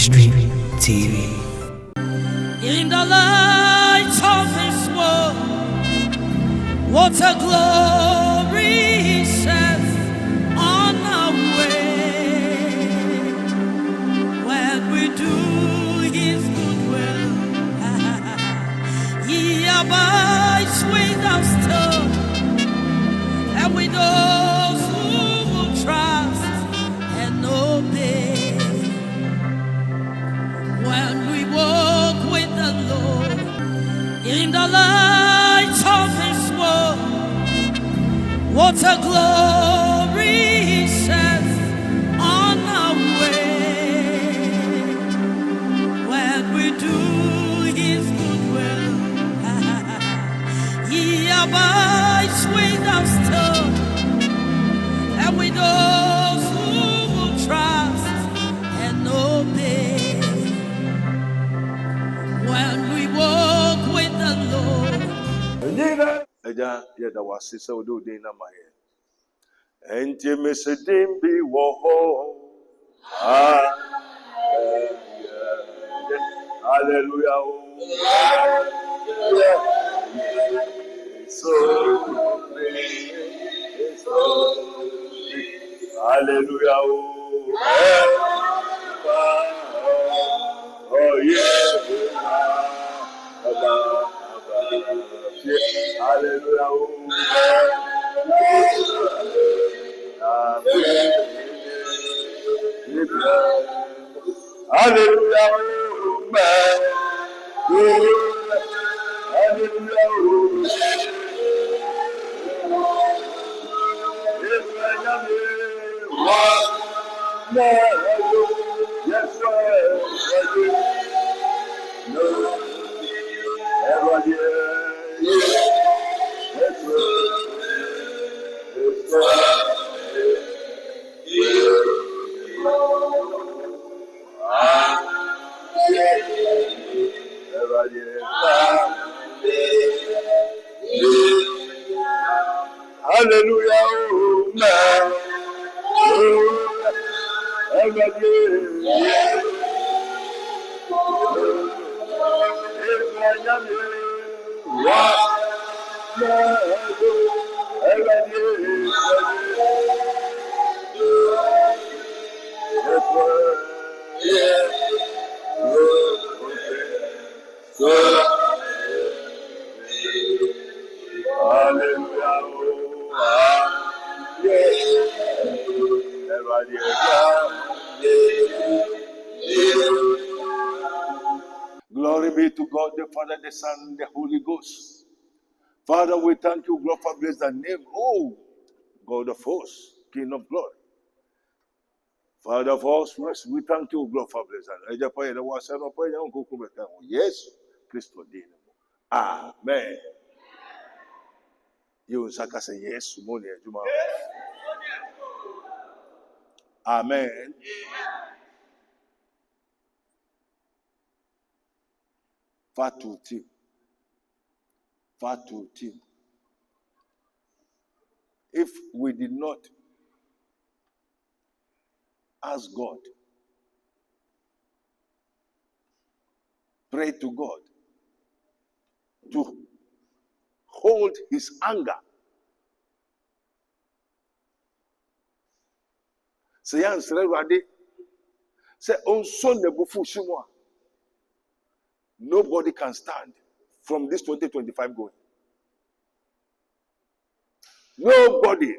Ministry TV. In the light of His word, what a glory He sheds on our way. When we do His good will, He abides with us still, and with those who will trust and obey. When we walk with the Lord in the light of His word, what a glory He sheds on our way. When we do His good will, He abides with us still, and with those who will trust and obey. When we walk with the Lord. Eja yeda wasisa odo din na maye. Enti mesedim bi wo ho. Hallelujah. So hallelujah. Oh yeah. Hallelujah. Hallelujah. Glory be to God, the Father, the Son, and the Holy Ghost. Father, we thank you, glorify, bless the name. Oh, God of hosts, King of glory. Father of all spirits, we thank you, glorify, bless the name. Yes, Christ. Amen. You will say yes, Amen. Fatu team. If we did not ask God, pray to God to hold His anger, say nobody can stand from this 2025 going. Nobody.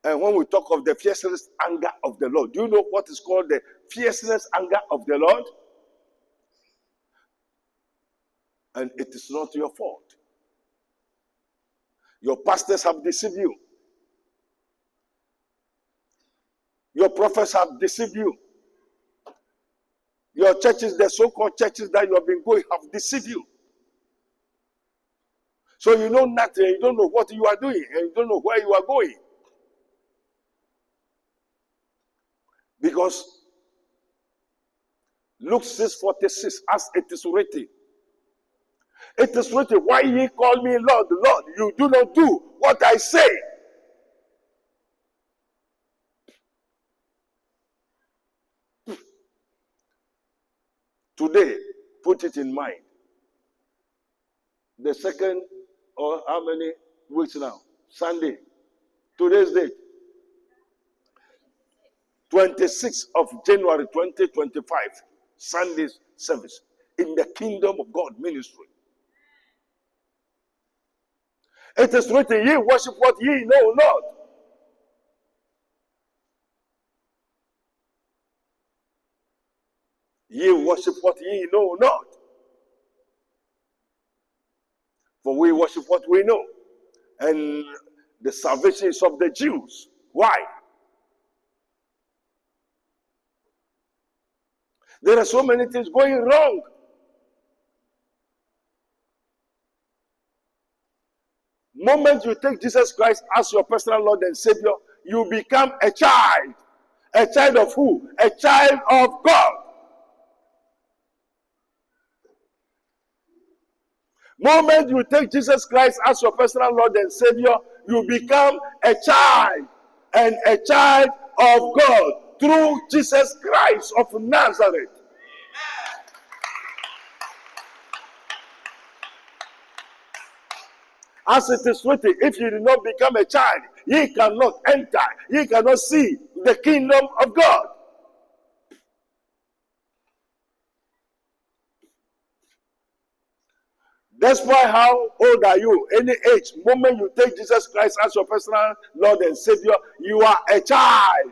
And when we talk of the fiercest anger of the Lord, do you know what is called the fiercest anger of the Lord? And it is not your fault. Your pastors have deceived you. Your prophets have deceived you. Your churches, the so-called churches that you have been going, have deceived you. So you know nothing, you don't know what you are doing, and you don't know where you are going. Because Luke 6:46, as it is written, why ye call me Lord, Lord, you do not do what I say. Today, put it in mind. The second, or how many weeks now? Sunday. Today's date. 26th of January 2025. Sunday's service in the Kingdom of God ministry. It is written, ye worship what ye know not. Ye worship what ye know not. For we worship what we know. And the salvation is of the Jews. Why? There are so many things going wrong. Moment you take Jesus Christ as your personal Lord and Savior, you become a child. A child of who? A child of God. Moment you take Jesus Christ as your personal Lord and Savior, you become a child, and a child of God through Jesus Christ of Nazareth. As it is written, if you do not become a child, ye cannot enter, ye cannot see the kingdom of God. That's why, how old are you? Any age, moment you take Jesus Christ as your personal Lord and Savior, you are a child,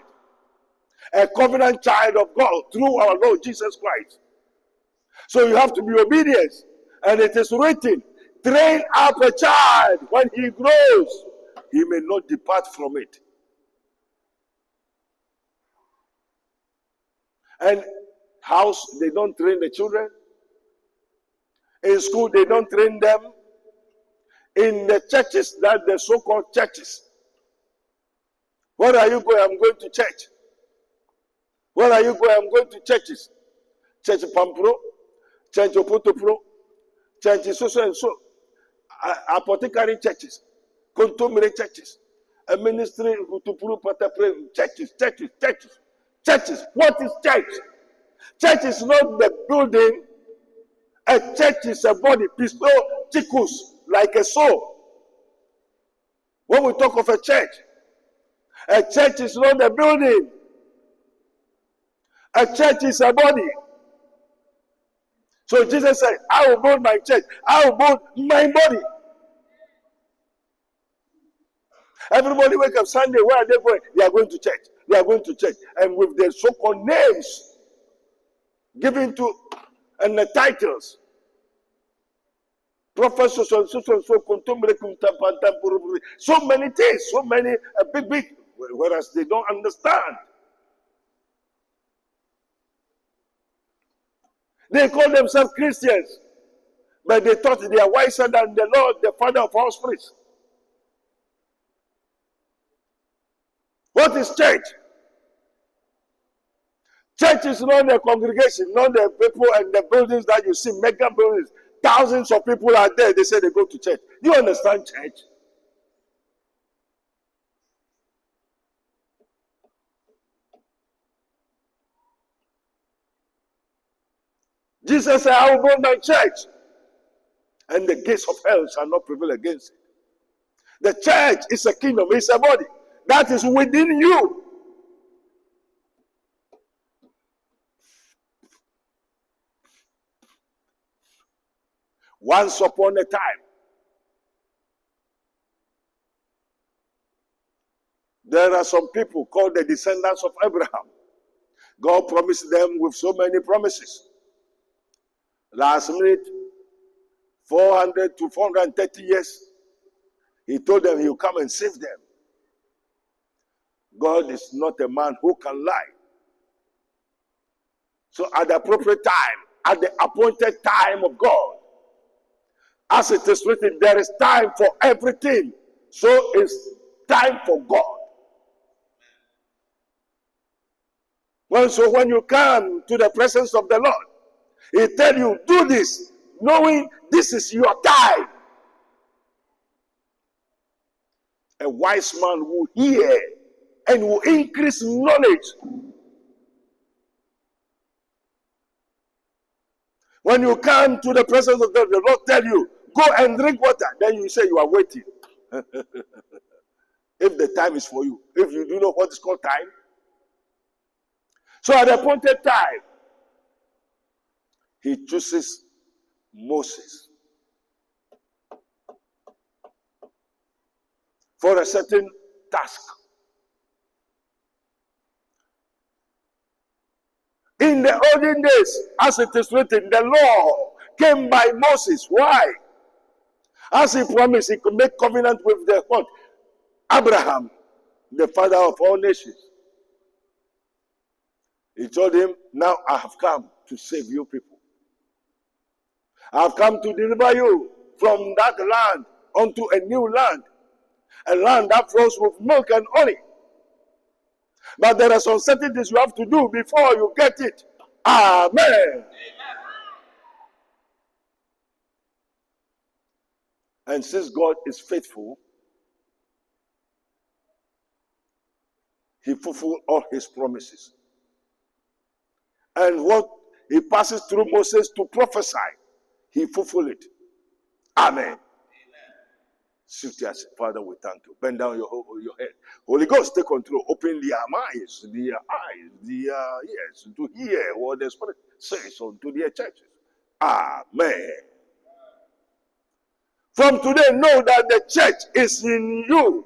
a covenant child of God through our Lord Jesus Christ. So you have to be obedient. And it is written, train up a child when he grows, he may not depart from it. And house, they don't train the children. In school, they don't train them. In the churches, that the so-called churches. Where are you going? I'm going to church. Where are you going? I'm going to churches. Church Pampro, Church Opotopro, Church so and so. Apothecary churches, contemporary churches, a ministry to prove churches. Churches. What is church? Church is not the building. A church is a body, pisto, chicus, like a soul. When we talk of a church is not a building. A church is a body. So Jesus said, I will build my church. I will build my body. Everybody wake up Sunday. Where are they going? They are going to church. They are going to church. And with their so-called names given to, and the titles. Professor so many things, so many big, whereas they don't understand. They call themselves Christians, but they thought they are wiser than the Lord, the Father of all spirits. What is church? Church is not the congregation, not the people and the buildings that you see, mega buildings. Thousands of people are there. They say they go to church. Do you understand church? Jesus said, I will build my church, and the gates of hell shall not prevail against it. The church is a kingdom, it's a body that is within you. Once upon a time, there are some people called the descendants of Abraham. God promised them with so many promises. Last minute, 400 to 430 years, he told them he will come and save them. God is not a man who can lie. So at the appropriate time, at the appointed time of God, as it is written, there is time for everything. So it's time for God. So when you come to the presence of the Lord, he tell you, do this, knowing this is your time. A wise man will hear and will increase knowledge. When you come to the presence of God, the Lord tell you, go and drink water. Then you say you are waiting. If the time is for you. If you do know what is called time. So at the appointed time, he chooses Moses for a certain task. In the olden days, as it is written, the law came by Moses. Why? As he promised, he could make covenant with the what? Abraham, the father of all nations. He told him, now I have come to save you people. I have come to deliver you from that land unto a new land, a land that flows with milk and honey. But there are some certain things you have to do before you get it. Amen. And since God is faithful, he fulfilled all his promises. And what he passes through Moses to prophesy, he fulfilled it. Amen. Sit here, Father, we thank you. Bend down your head. Holy Ghost, take control. Open their minds, their eyes, their ears to hear what the Spirit says unto their churches. Amen. From today, know that the church is in you.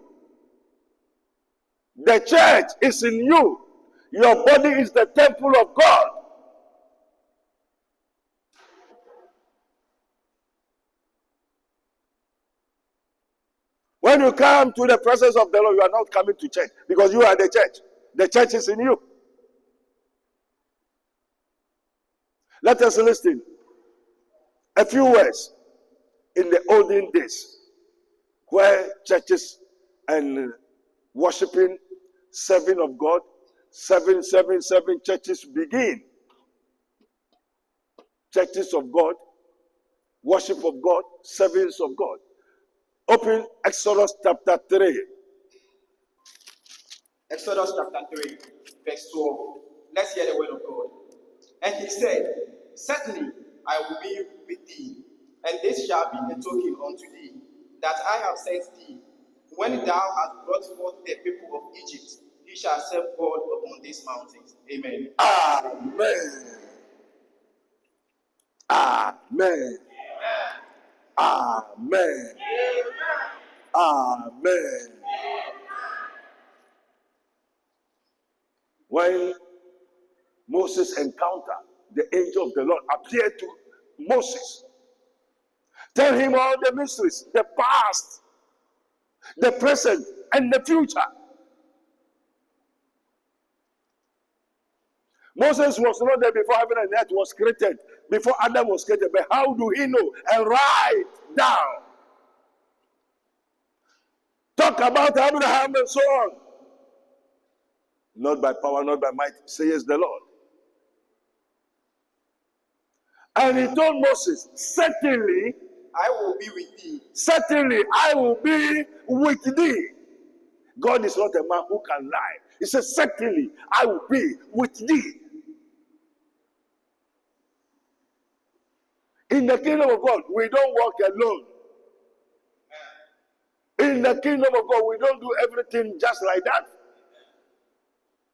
The church is in you. Your body is the temple of God. When you come to the presence of the Lord, you are not coming to church because you are the church. The church is in you. Let us listen. A few words. In the olden days, where churches and worshiping, serving of God, 777 churches begin. Churches of God, worship of God, servings of God. Open Exodus chapter 3. Exodus chapter 3, verse 12. Let's hear the word of God. And he said, certainly I will be with thee, and this shall be a token unto thee, that I have sent thee. When thou hast brought forth the people of Egypt, he shall serve God upon these mountains. Amen. Amen. Amen. Amen. Amen. When Moses encountered, the angel of the Lord appeared to Moses. Tell him all the mysteries, the past, the present, and the future. Moses was not there before heaven and earth was created, before Adam was created. But how do he know? And write down. Talk about Abraham and so on. Not by power, not by might, says the Lord. And he told Moses, certainly, I will be with thee. Certainly, I will be with thee. God is not a man who can lie. He says, certainly, I will be with thee. In the kingdom of God, we don't walk alone. In the kingdom of God, we don't do everything just like that.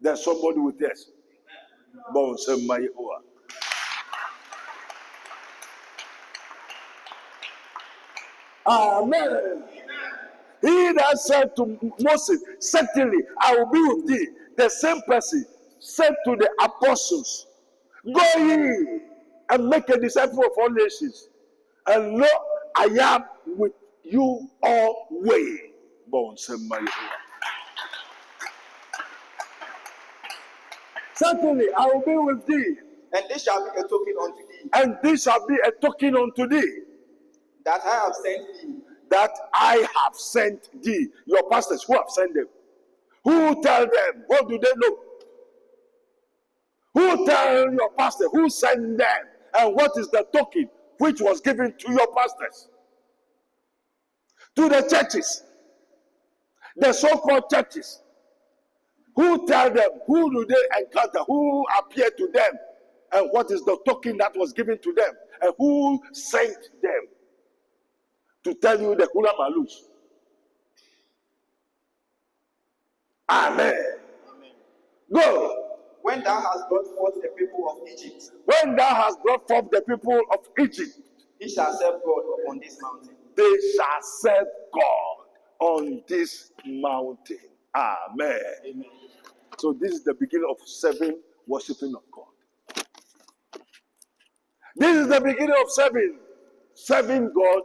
There's somebody with us. Amen. He that said to Moses, certainly I will be with thee. The same person said to the apostles, go ye and make a disciple of all nations. And lo, I am with you always. Certainly I will be with thee. And this shall be a token unto thee. And this shall be a token unto thee. That I have sent thee. That I have sent thee. Your pastors, who have sent them? Who tell them? What do they know? Who tell your pastor? Who sent them? And what is the token which was given to your pastors? To the churches. The so-called churches. Who tell them? Who do they encounter? Who appear to them? And what is the token that was given to them? And who sent them to tell you the Kula Malus? Amen. Amen. Go. When thou hast brought forth the people of Egypt, When thou hast brought forth the people of Egypt, he shall serve God upon this mountain. they shall serve God on this mountain. Amen. Amen. So this is the beginning of serving, worshiping of God. This is the beginning of serving God.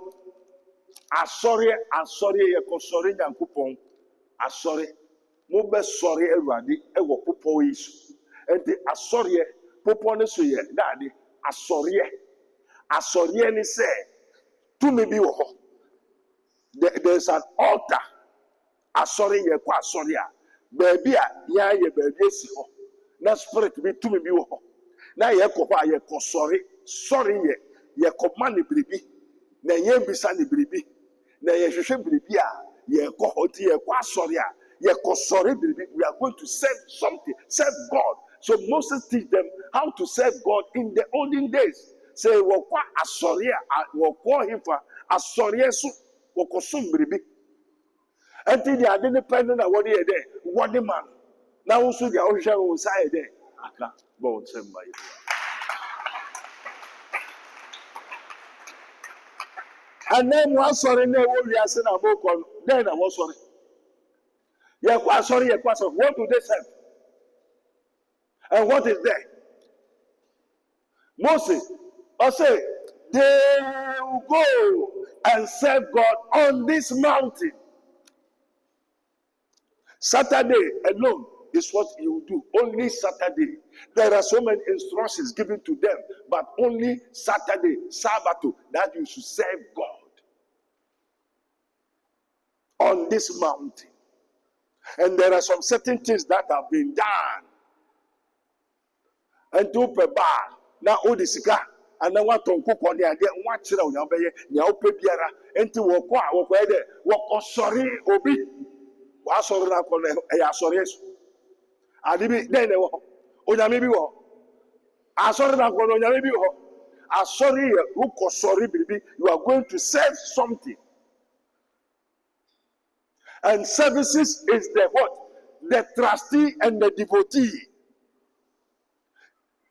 Asori, yekosori nyankopon. Asori, mo be sori Awurade ewo popo Yesu. Enti asori popo ne so ye dade asori ni say to me bi wo ho. There's an altar. Asori ye kwa asori a baabi a ya ye baabi esi ho. Na spirit bi to me bi wo ho. Na ye ko ho a ye ko sorry ye command biribi na ye bisa ne biribi na ye hwehwe biribi a ye ko hoti ye kwa sorry a ye ko sorry biribi. We are going to serve something, serve God. So Moses teach them how to serve God in the olden days. Say wo kwa asori a wo ko himfa asori so wo ko sum biribi. Until they are independent of what they are there, what the man. Now also the ocean will say there. Aka bon semba. And then one sorry, no, we are saying about then I was sorry. Yeah, quite sorry, yeah, quite sorry. What do they serve? And what is there? Moses, I say, they will go and serve God on this mountain. Saturday alone is what you will do. Only Saturday. There are so many instructions given to them, but only Saturday, Sabbath, that you should serve God on this mountain. And there are some certain things that have been done. And to prepare now all the cigar and then what to cook on the idea, what you know, Yaopebiara, and to walk there, walk sorry, obi. Was sorry, I sorry. I did then, maybe I sorry, maybe I sorry, look sorry, baby. You are going to serve something. And services is the what? The trustee and the devotee.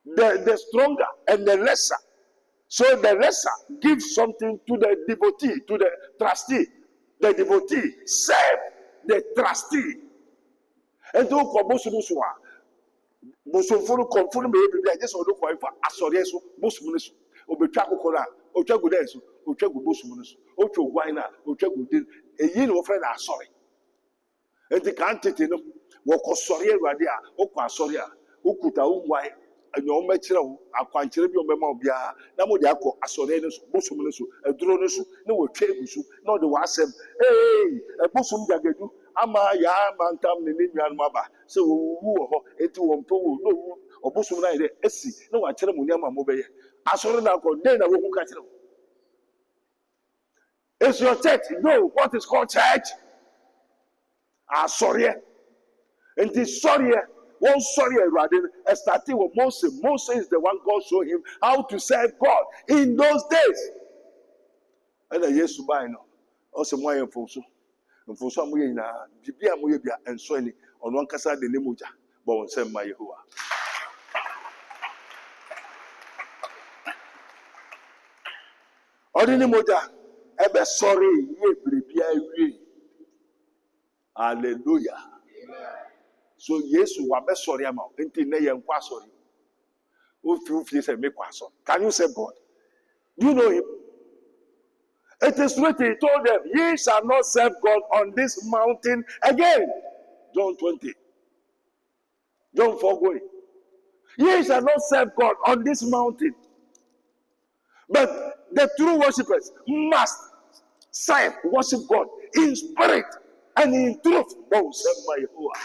The stronger and the lesser. So the lesser gives something to the devotee, to the trustee. The devotee serve the trustee. And to Kobosua, Bosofuru confirm maybe I just look for Asoreso, Bosmunis, Obechakola, Ochagudes, Ochagu Bosmunus, Ocho Wina, Ochagudin, a year of friend are sorry. And the can't know what sorry radia, Oka Soria, Ukuta Umwai, and your metro, a quantity memobia, Namodiaco, Asorenus, Bosmunus, a dronus, no Chegusu, not the Wasem, hey, a Bosum Jagadu. Ama ya mantam ne nyan maba se wo wu ho eti wo mpo wo no obosom na ide esi na wa kire mu nyama mo beye asoro na ko den na wo ku ka kire. It's your church. No, what is called church? Sorry. And this sorry, one sorry, rather, starting with Moses. Moses is the one God showed him how to serve God in those days. And I used to buy no. Also, my info. And for some way now, Bibia Moyabia and Swany on one casa de Nemuja, but on Sam Mayahua. Ordinary Moja, ever sorry, ye Bibia. Hallelujah. So, yes, you are best sorry amount until Nay and Quasori. Who few say make Quason. Can you say God? You know him. It is written, he told them, ye shall not serve God on this mountain again. John 20. John 4 going. Ye shall not serve God on this mountain. But the true worshippers must worship God in spirit and in truth. Oh, serve my Yahuwah.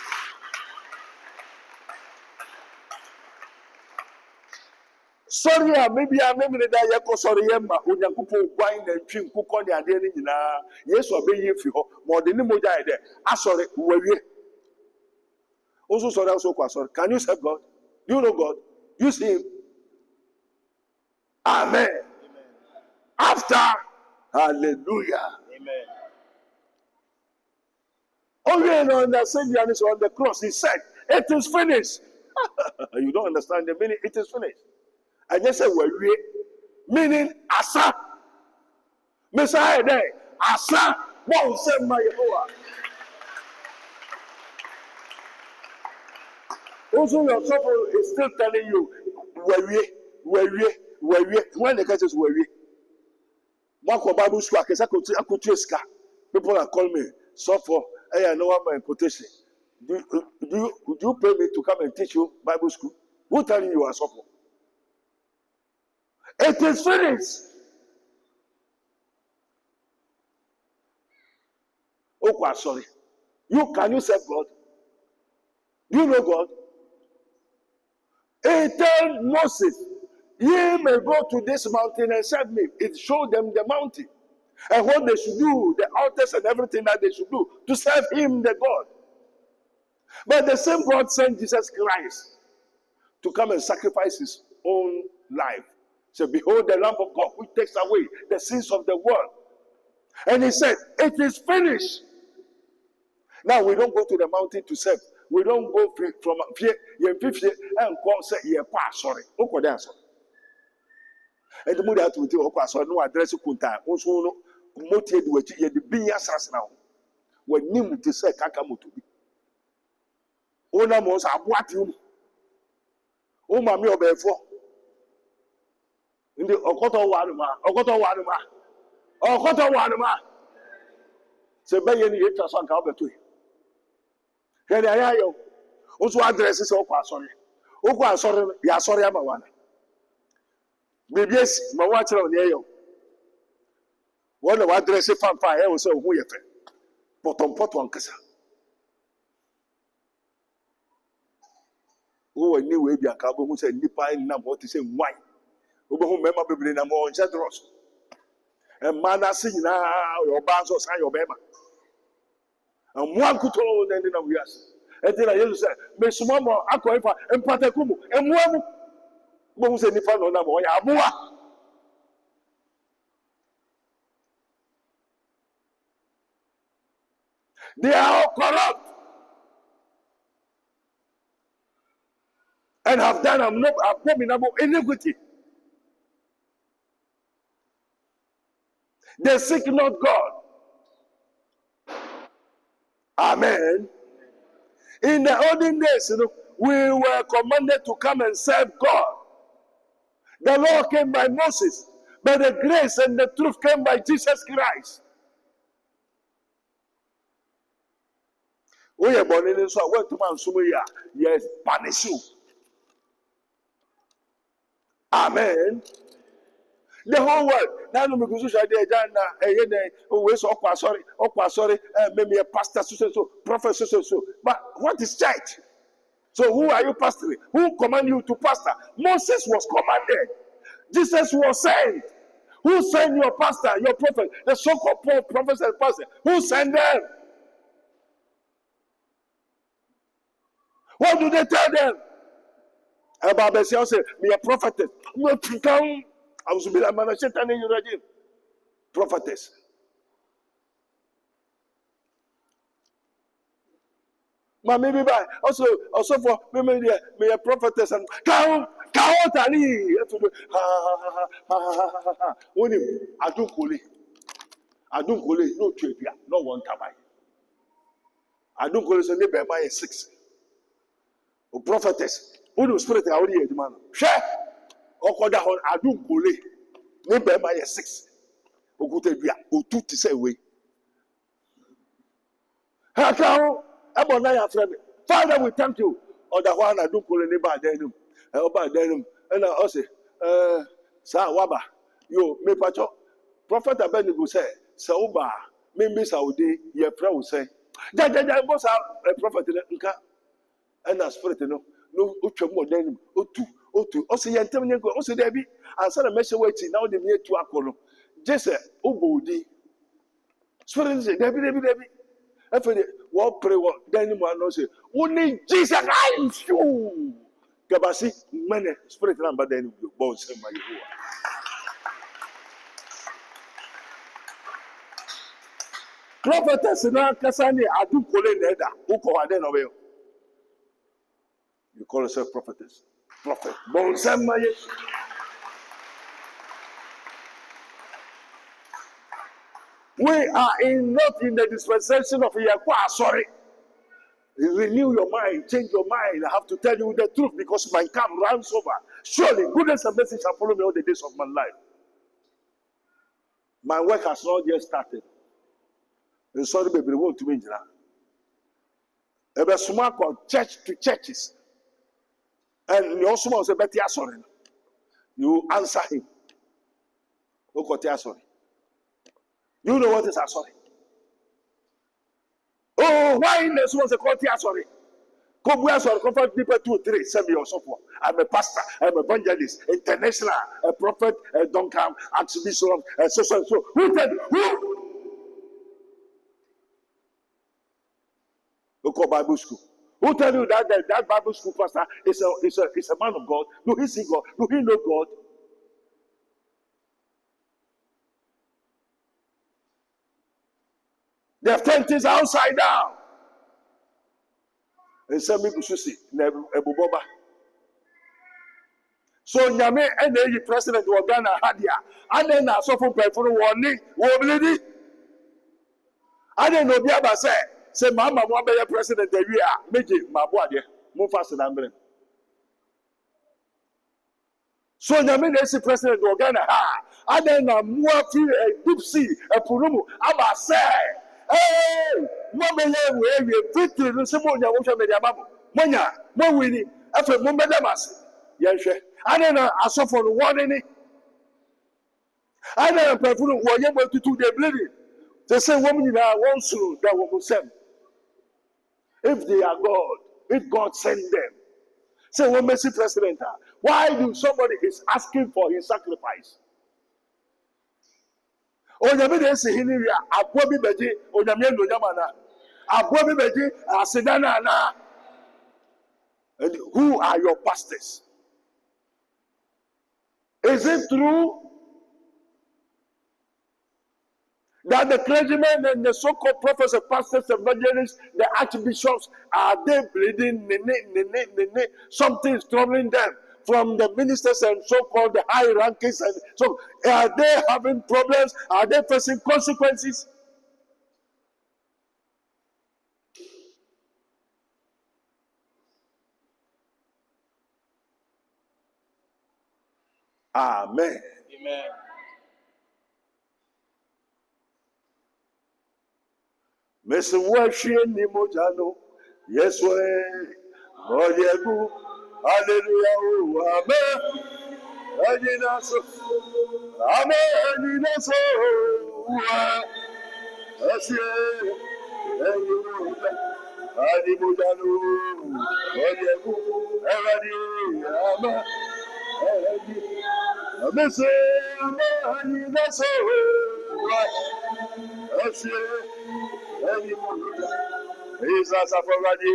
Sorry, maybe I remember that you call sorry, Emma, when you could wine and drink, cook on the idea. Yes, or be if you more than the Moja there. I sorry, were you also sorry, also sorry. Can you serve God? Do you know God? You see Him. Amen. Amen. After, hallelujah. Amen. Only on the Savior is on the cross. He said, "It is finished." You don't understand the meaning. It is finished. I just said, "Well, meaning asa." Messiah there, asa. Won't say my Yehovah. Also, your couple is still telling you, when the guy says, Bible school, people are calling me, so for, hey, I know what my quotation. Would you pay me to come and teach you Bible school? Who telling you are so? It is finished. Oh, sorry. Can you serve God? Do you know God? He told Moses, "Ye may go to this mountain and serve me." It showed them the mountain and what they should do, the altars and everything that they should do to serve him, the God. But the same God sent Jesus Christ to come and sacrifice his own life. So behold the Lamb of God which takes away the sins of the world. And he said, "It is finished." Now we don't go to the mountain to serve. We don't go from here and call say sorry. And the mother to do no address kunta. Also no motive which ye the be assas now. When nim to say kakamoto bi. Ona mo sa aboatiu. O ma me obefo. Ndi okoto wanuma. Se be ye ni yeta so nka obeto. Hwede ayayo. Also address is okwa sorry. Okwa sorry ya sorry ama wana. BBS ma wa kire oni eyo. Wona wa address fanfa e wo se ohu ye fe. Potom ankasa. Wo ni we bia ka bo hu se nipa na mo ti se nwan. Wo bo hu mema bebre na mo nche dross. E mana se nyina yo ba so san yo bema. Amu akuto na ndi na wiase. Enti na Jesus say, "Me suma mo akoifa empatakumu emuamu." Bo hu se nipa no na mo ya amuwa. They are all corrupt and have done abominable iniquity. They seek not God. Amen. In the olden days, we were commanded to come and serve God. The law came by Moses, but the grace and the truth came by Jesus Christ. We are born in so went to man sumuya, yes, punish you. Amen. The whole world. Now no me go so dey jana dey we so okwa sorry maybe a pastor so prophet so. But what is church? So who are you pastoring? Who command you to pastor? Moses was commanded. Jesus was sent. Who sent your pastor, your prophet, the so-called prophets and pastor? Who sent them? What do they tell them? About Messiah say, "Me a prophetess." No to come. I was be like man, Satan in your prophetess. Ma maybe by also for me a prophetess and count ali. When I don't call no trivia, no one tabai. I don't call it a neighbor by 6. O prophetess, who do spirit already man? Share. Okoda hon adum kole ne be ma ye 6 ogutadua otu ti say we ha ka ebo na ya friend. Father, we thank you oda ho na adum kole ne ba danum e oba danum na o say sa waba yo me pacho prophet Abednego say uba me saudi ye pray we say ja bo sa prophet nka na spirit no otwam odanum otu o se yentem nyenko o se da bi ansa na mehye wachi na o de me etu akolo jese obodi spirit say da bi afede wo pray wo dan mu ano say oni Jesus Christ you kabasi mene spirit na mba dan mu bo se ma Yehowa Prophetess na kasani adu kole neda. Uko wade no weyo. You call yourself prophetess. Prophet. Bonsema Yesu. We are not in the dispensation of Yekwa. Sorry. Renew your mind, change your mind. I have to tell you the truth because my cup runs over. Surely goodness and mercy shall follow me all the days of my life. My work has not yet started. And sorry, baby, won't to me. Ebe suma called church to churches. And you also want to say, sorry. You answer him. Sorry. You know what is sorry? Oh, why in this was a court sorry? Come where sorry, comfort people 2, 3, 7 or so forth. I'm a pastor, I'm an evangelist, international, a prophet, a Duncan, archbishop, so. Who tell you? Who? Look at Bible school. Who tell you that Bible school pastor is a man of God? Do he see God? Do he know God? They have turned things outside down. And some people should see Ebuboba. So Nyame and the president of Ghana had ya. And then I saw from people warning, wobbly. I didn't know Biaba say Mama won't be a president the year. Make it my boy, move faster than me. So Nyame is the president of Ghana. And then I'm more a deep sea, a purumu. I'm say, hey, Mama, we victory. No, someone you want to be a mama. Monya, more winning. After Mumadamas. Yes, and then I saw for the warning. And then I put one year to do the bleeding. The same woman in our one soul that will send. If they are God, if God send them. Say, what mercy president? Why do somebody is asking for his sacrifice? Oh, you mean say here? Abobi beji, oh, you mean no yamana. Abobi beji, asidana na. And who are your pastors? Is it true that the clergymen and the so-called prophets, and pastors, evangelists, the archbishops, are they bleeding? Something is troubling them from the ministers and so-called the high rankings. And so, are they having problems? Are they facing consequences? Amen. Amen. Mr. Washington Nimojano, yes, way. Oh, yeah, hallelujah, amen. Ajinaso, amen, ajinaso, asye, Adimojano, Oyeku, Evadi, amen, amen, say, amen, ajinaso, asye, Jesus of already,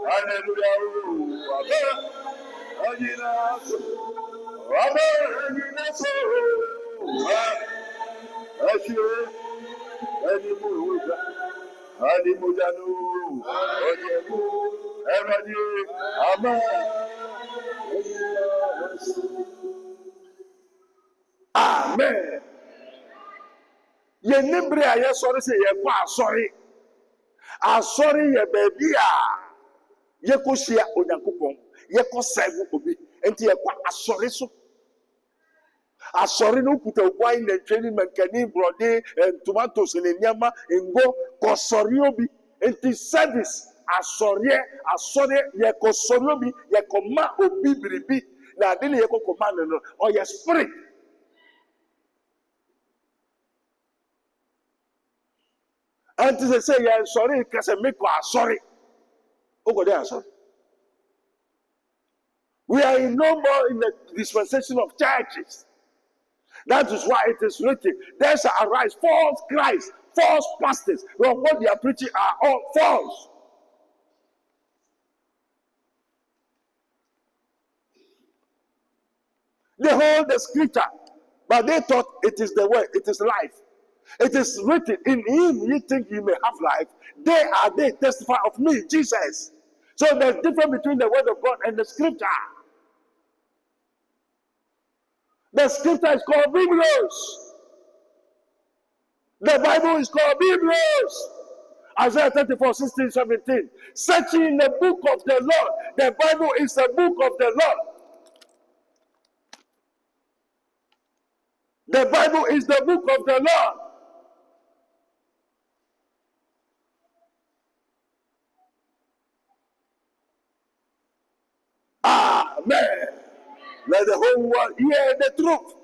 hallelujah, Amen. Ye nibre aye sorry say ye kwa sorry. Asori ye baby ye ko sia onyankopon ye ko serve obi enti ye kwa asori so asori no kuta wine na twani mankani brode tomatoes ne nyama ngo ko sori obi enti service asori ye ko sori obi ye ko ma obi biribi na ade ne ye ko ma no o ye spirit. And to say, yeah, sorry, because I make sorry. Oh, God, they are sorry. We are no more in the dispensation of churches. That is why it is written, there shall arise false Christ, false pastors. Well, what they are preaching are all false. They hold the scripture, but they thought it is the way, it is life. It is written, in him ye think you may have life. They testify of me, Jesus. So there's difference between the word of God and the scripture. The scripture is called Biblos. The Bible is called Biblos. Isaiah 34, 16, 17. Searching the book of the Lord. The Bible is the book of the Lord. The Bible is the book of the Lord. Amen. Let the whole world hear the truth.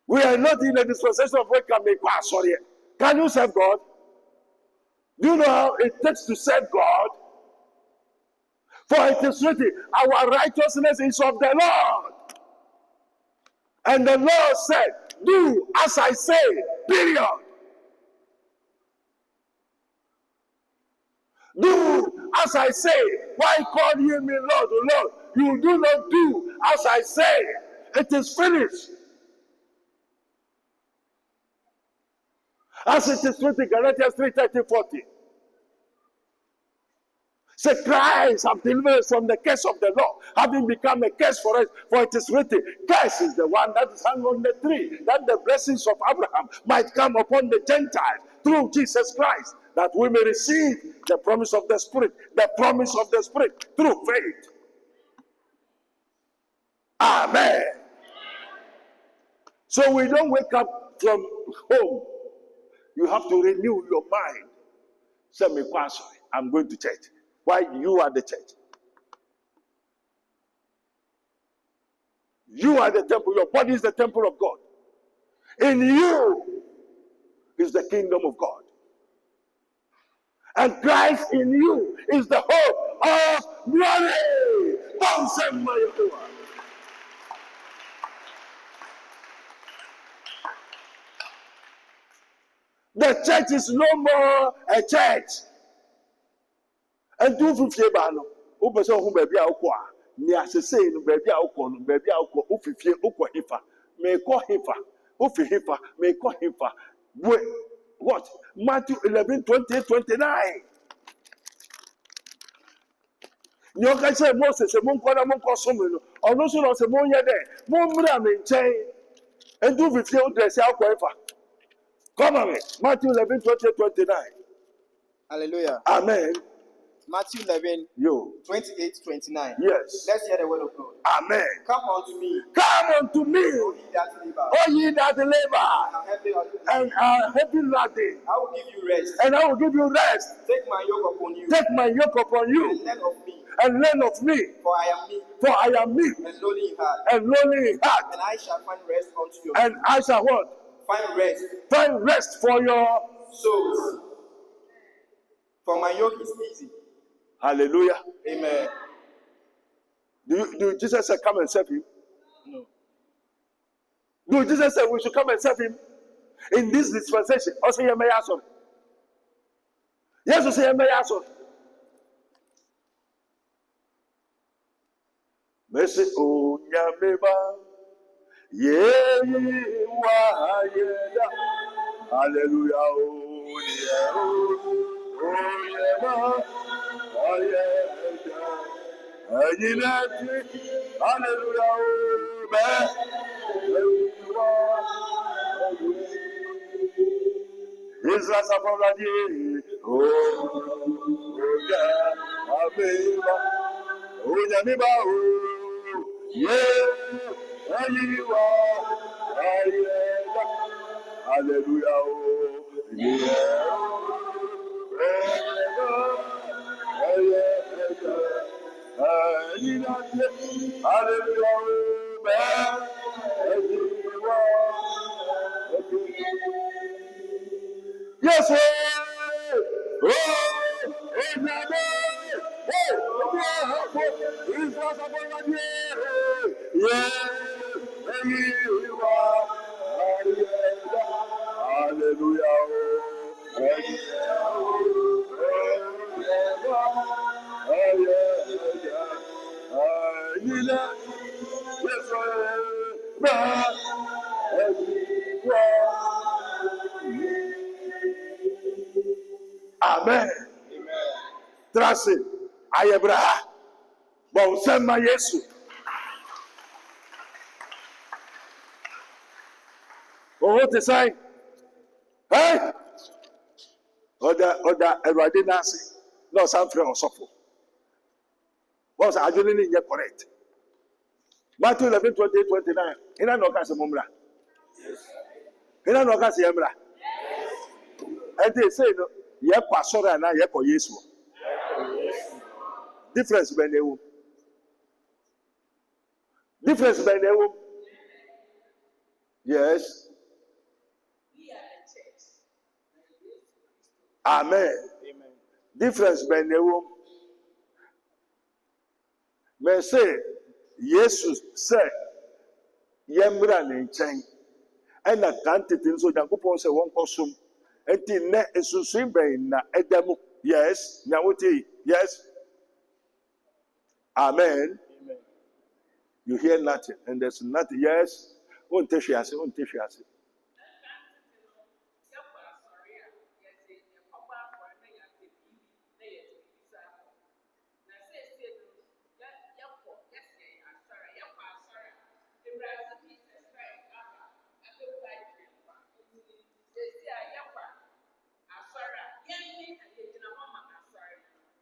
We are not in a dispensation of what can make us sorry. Can you serve God? Do you know how it takes to serve God? For it is written, our righteousness is of the Lord. And the Lord said, do as I say, period. Do as I say. Why call ye me Lord, Lord? You do not do as I say. It is finished. As it is written, Galatians 3:30-40. Say, Christ have delivered us from the curse of the law, having become a curse for us. For it is written, curse is the one that is hung on the tree, that the blessings of Abraham might come upon the Gentiles through Jesus Christ, that we may receive the promise of the Spirit, through faith. Amen. So we don't wake up from home. You have to renew your mind. Say, I'm going to church. Why? You are the church. You are the temple. Your body is the temple of God. In you is the kingdom of God. And Christ in you is the hope of glory. The church is no more a church. And 250 bano. Who person who baby akwa. Ni asese no baby akwa no baby akwa ofifie okwa hifa. Me ko hifa. Ofi hifa me ko hifa. What? Matthew 11:20-29. Nyoka say Moses se mon kona mon kosomo no. Ono so no se mon ye de. Mon mra me nchen. And 250 o dress akwa hifa. Come on, Matthew 11:20-29. Hallelujah. Amen. Matthew 11, 28-29. Yes. Let's hear the word of God. Amen. Come unto me. Come unto me. All ye that labor. All ye that labor. And are heavy laden. I will give you rest. And I will give you rest. Take my yoke upon you. Take my yoke upon you. And learn of me. And learn of me. For I am meek. For I am meek. And lowly in heart. And lowly in heart. And I shall find rest unto you. And I shall what? Find rest. Find rest for your souls. For my yoke is easy. Hallelujah. Amen. Do Jesus say come and serve him? No. Do Jesus say we should come and serve him? In this dispensation, also you may ask. Yes, you say you may ask. Mercy, oh, Yameba, ye wa yeda. Hallelujah, oh, yeah, oh, yeah, oh, yeah, hallelujah, Jesus upon the oh, yeah, Abeba, oh, Yameba, oh, yeah, you are, hallelujah, oh, yeah. Yes, sir. Amen. Trust it. Ayebra. Bon sema Yesu. Oh, what is I? Hey? Oda Erwadi Nasi. No, some friend or suffer. What's I didn't need correct. Matthew 11, 28, 29. Ina no kasi mumra. Ina no kasi yemra. And they say, no, ye pasora na ye ko Yesu. Difference by the difference by the yes. Amen. Difference by the may say, Jesus said, Yemra Ninchang, and a canted in so Yakupon say one costume, and in net is to swim by na Edamu. Yes, Nawuti, yes. Amen. You hear nothing, and there's nothing. Yes, won't take you as it, won't take you as it.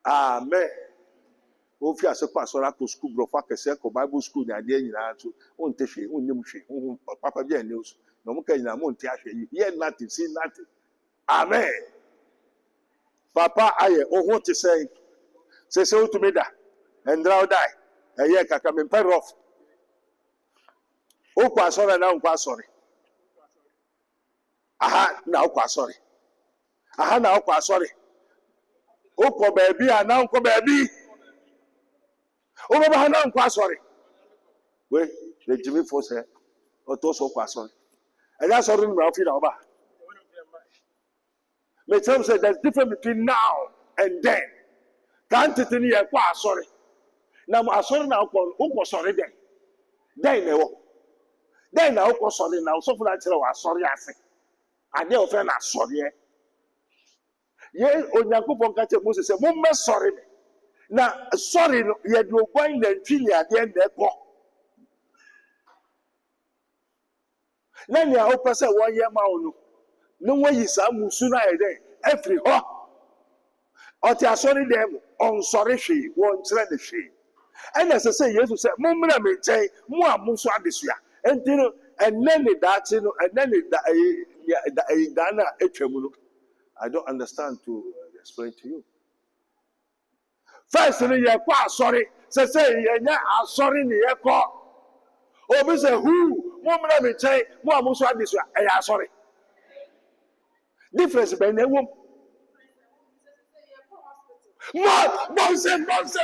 Amen. If you are so pastor to school, bro, fuck a Bible school, the idea you to won't take you, won't Papa be news. No more can you won't tell you. Hear nothing, see nothing. Amen. Papa, I want to say so to me that, and now die. A year can come in pair off. Oh, quite sorry, now quite sorry. Aha, now quite sorry. Aha, now quite sorry. Oh, baby, and now baby. Oh, Baba, now quite sorry. Wait, the Jimmy Foss or Tosso quite sorry. And that's all in my feet over. May some say there's difference between now and then. Can't it in here quite sorry. Now, I saw now, who was sorry then? Then now, was sorry now, so for that, I was sorry. I say, I didn't offend us sorry. Yes, on Yakup catch Moses said, Mumma sorry. Now, sorry, you had no point and chili at the end there. Then you hope I said 1 year mount. No way is some sooner a day. Every ho. Or they are sorry them on sorry she won't trend the she. And as I say, yes, said, Mumma may say, Mua Musa this year. And then that, and then it Dana Echemulu. I don't understand to explain to you. First, you're quite sorry. Say, you're sorry, you're caught. Oh, we say, who? Woman, let me say, more Musa this way. I am sorry. Difference between the woman. Nonsense.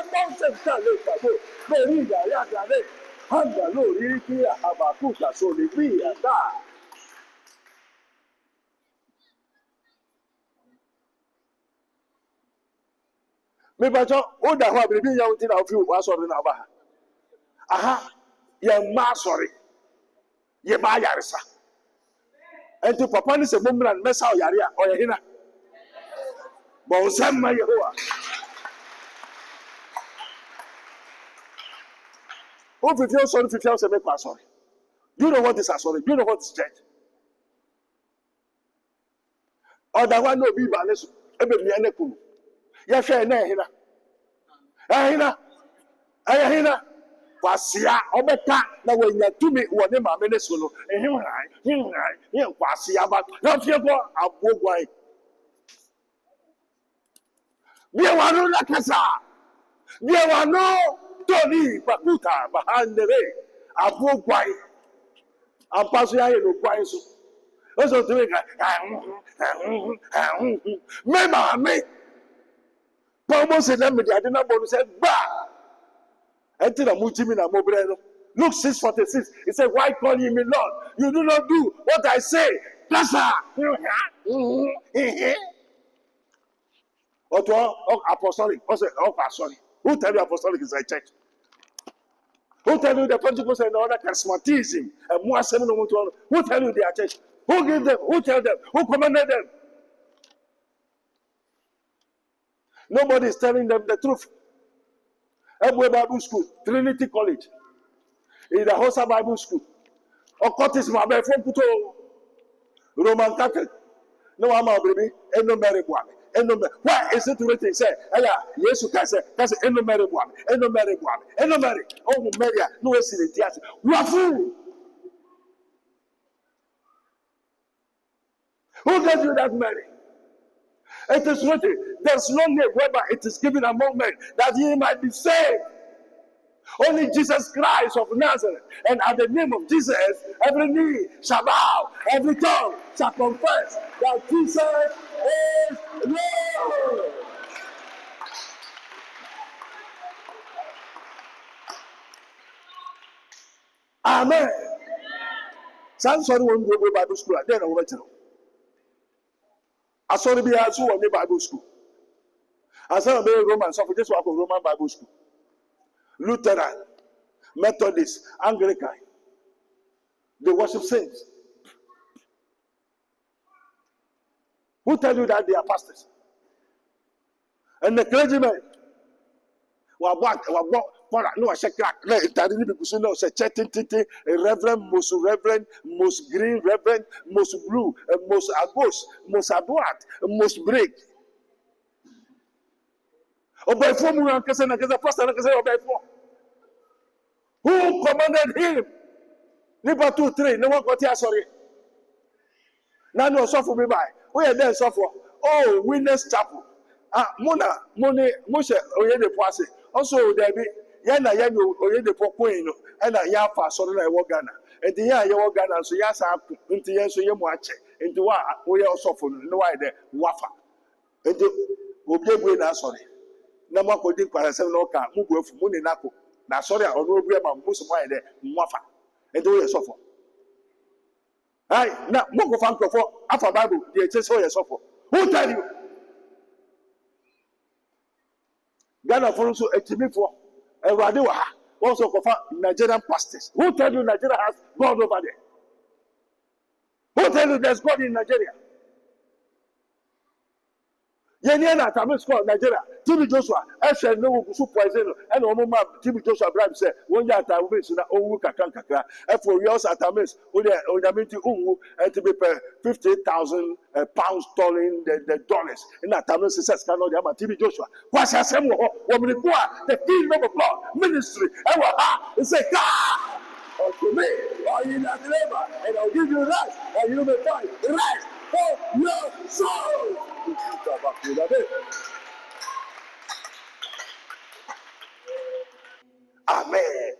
Me bacho o da ho abiri ya wuti na ofi wa sorry na ba. Aha, ye ma sorry. Ye ba yaresa. Enti papa ni se momra mesa o yare a o ye hina. Bo nsema Yehowa. O fi feel sorry, say make sorry. You know what is a sorry? You know what is church? O da wa no bi ba ne so e be mi ene kunu. Ya hwe na ehina kwasia obeka na wanya tumi wone ma me ne so no ehina kwasia ba na fie ko abogwan bia wano na kasa bia wano toni bakuta bahandere abogwan ampaso ya no kwan so oso tumi ka me ma me Paul said, "Let me get another bonus." Said, "Bah." Enter the multi na mobreno. Luke 6:46. He said, "Why call you me Lord? You do not do what I say." Kasa. Apostolic. Also, sorry. Who tell you apostolic is a church? Who tell you the Pentecost and other charismatism and more seminal? Who tell you they are church? Who gave them? Who tell them? Who commanded them? Nobody is telling them the truth. Ebwe Bible School, Trinity College, in the Hosa Bible School, occultism, Roman Catholic. No, I'm a baby, and no married one. Why is it written? Say, yes, you can say, that's no married one, and no married one, and no married. Oh, Maria, no, it's in the theater. What fool? Who gave you that Mary? It is written, there's no name whereby it is given among men that ye might be saved. Only Jesus Christ of Nazareth. And at the name of Jesus, every knee shall bow, every tongue shall confess that Jesus is Lord. Amen. Somebody won't go to Bible school. Then I will tell you. I saw the Bible school. I saw the Roman, so for this one, Roman Bible school. Lutheran, Methodist, Anglican. They worship saints. Who tell you that they are pastors? And the clergymen no, I check crack. No, it didn't be so no. Say chatting, reverend, most green, reverend, most blue, most agos, most aduat, most break. Obey for me, and Kasa, pastor, and Kasa, obey for. Who commanded him? Number 2, 3. No one got here, sorry. Now no suffer me by. Where then suffer? Oh, Winners Chapel. Mona, Moshe, Oye de Poisse. Also, there be Yana Yago, Oye de Poquino, and a Yafa, sorry, I walk Ghana. And the Yago Ghana, so yes, I into yes, you watch it. Into what we also for no idea, Wafa. And the Obe, sorry. Nama ko di para se no ka mu go fu mu ni nako na sorry o no bia ma mu so mai de mwafa e do ye sofo ai na mo go fan krofo afa bible de che so ye sofo who tell you Ghana for so etimi for Ewrade wa ha also go fa Nigerian pastors. Who tell you Nigeria has God over there? Who tell you there's God in Nigeria? Yeniana Tamis called Nigeria. TB Joshua, I said no poison, and Omoma TB Joshua Brad said, one year I wish that Owu Kakanka, and for years at Tamis, Odamiti Umu, and to be 50,000 pounds sterling the dollars. And that Tamis says, cannot have a TB Joshua. What's a symbol? Woman, the kingdom of God ministry, and what it's a God unto me, or you not labor, and I'll give you rest, and you may find rest for your soul. Amen.